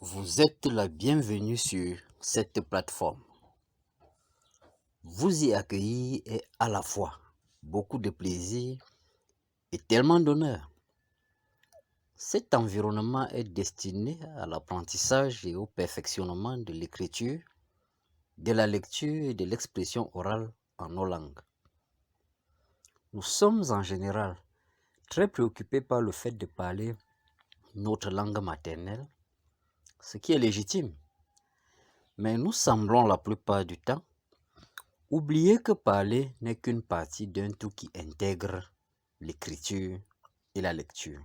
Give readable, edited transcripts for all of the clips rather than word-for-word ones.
Vous êtes la bienvenue sur cette plateforme. Vous y accueillir est à la fois beaucoup de plaisir et tellement d'honneur. Cet environnement est destiné à l'apprentissage et au perfectionnement de l'écriture, de la lecture et de l'expression orale en nos langues. Nous sommes en général très préoccupés par le fait de parler notre langue maternelle, ce qui est légitime. Mais nous semblons la plupart du temps oublier que parler n'est qu'une partie d'un tout qui intègre l'écriture et la lecture.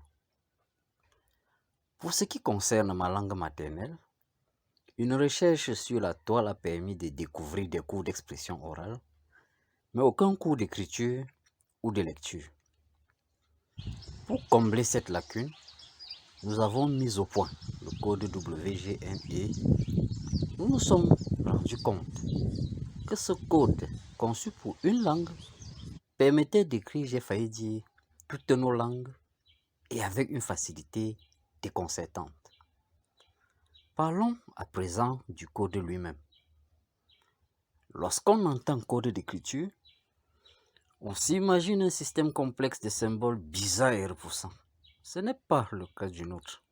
Pour ce qui concerne ma langue maternelle, une recherche sur la toile a permis de découvrir des cours d'expression orale, mais aucun cours d'écriture ou de lecture. Pour combler cette lacune, nous avons mis au point le code WGN et nous nous sommes rendus compte que ce code, conçu pour une langue, permettait d'écrire, j'ai failli dire, toutes nos langues et avec une facilité déconcertante. Parlons à présent du code lui-même. Lorsqu'on entend code d'écriture, on s'imagine un système complexe de symboles bizarres et repoussants. Ce n'est pas le cas du nôtre.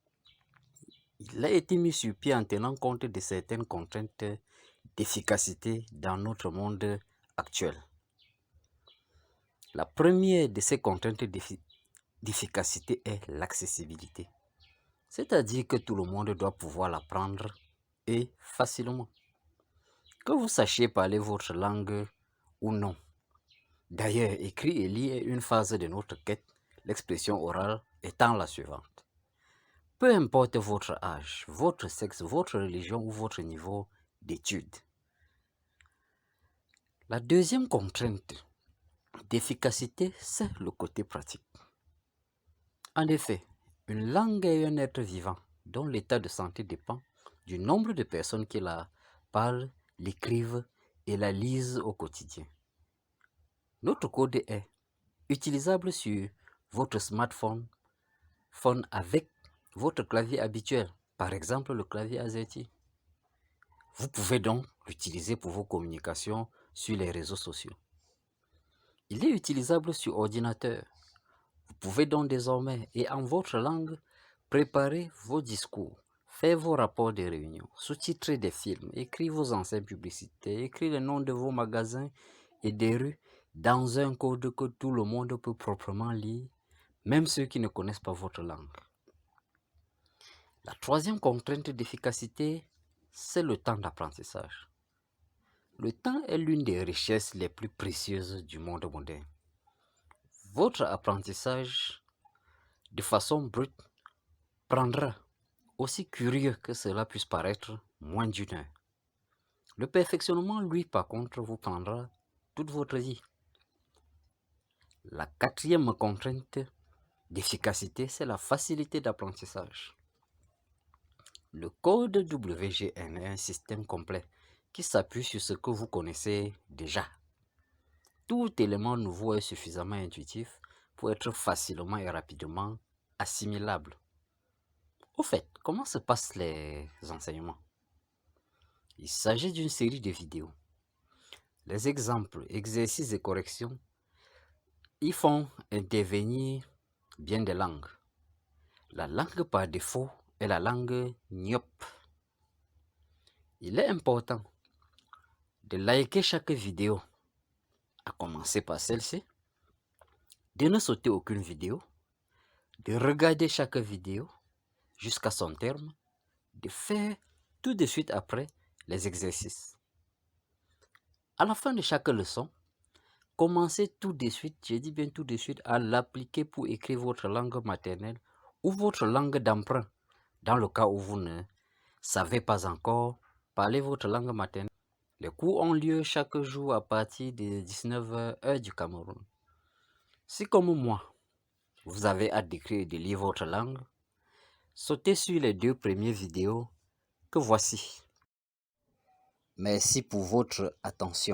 Il a été mis sur pied en tenant compte de certaines contraintes d'efficacité dans notre monde actuel. La première de ces contraintes d'efficacité est l'accessibilité. C'est-à-dire que tout le monde doit pouvoir l'apprendre et facilement. Que vous sachiez parler votre langue ou non. D'ailleurs, écrire et lire est une phase de notre quête, l'expression orale étant la suivante. Peu importe votre âge, votre sexe, votre religion ou votre niveau d'études. La deuxième contrainte d'efficacité, c'est le côté pratique. En effet, une langue est un être vivant dont l'état de santé dépend du nombre de personnes qui la parlent, l'écrivent et la lisent au quotidien. Notre code est utilisable sur votre smartphone avec votre clavier habituel, par exemple le clavier AZERTY. Vous pouvez donc l'utiliser pour vos communications sur les réseaux sociaux. Il est utilisable sur ordinateur. Vous pouvez donc désormais, et en votre langue, préparer vos discours, faire vos rapports de réunion, sous-titrer des films, écrire vos enseignes publicitaires, écrire les noms de vos magasins et des rues dans un code que tout le monde peut proprement lire, même ceux qui ne connaissent pas votre langue. La troisième contrainte d'efficacité, c'est le temps d'apprentissage. Le temps est l'une des richesses les plus précieuses du monde moderne. Votre apprentissage, de façon brute, prendra, aussi curieux que cela puisse paraître, moins d'une heure. Le perfectionnement, lui, par contre, vous prendra toute votre vie. La quatrième contrainte d'efficacité, c'est la facilité d'apprentissage. Le code WGN est un système complet qui s'appuie sur ce que vous connaissez déjà. Tout élément nouveau est suffisamment intuitif pour être facilement et rapidement assimilable. Au fait, comment se passent les enseignements? Il s'agit d'une série de vidéos. Les exemples, exercices et corrections y font intervenir bien des langues. La langue par défaut est la langue Nyop. Il est important de liker chaque vidéo, à commencer par celle-ci, de ne sauter aucune vidéo, de regarder chaque vidéo jusqu'à son terme, de faire tout de suite après les exercices. À la fin de chaque leçon, commencez tout de suite, je dis bien tout de suite, à l'appliquer pour écrire votre langue maternelle ou votre langue d'emprunt, dans le cas où vous ne savez pas encore parler votre langue maternelle. Les cours ont lieu chaque jour à partir de 19h heure du Cameroun. Si comme moi, vous avez hâte d'écrire et de lire votre langue, sautez sur les 2 premières vidéos que voici. Merci pour votre attention.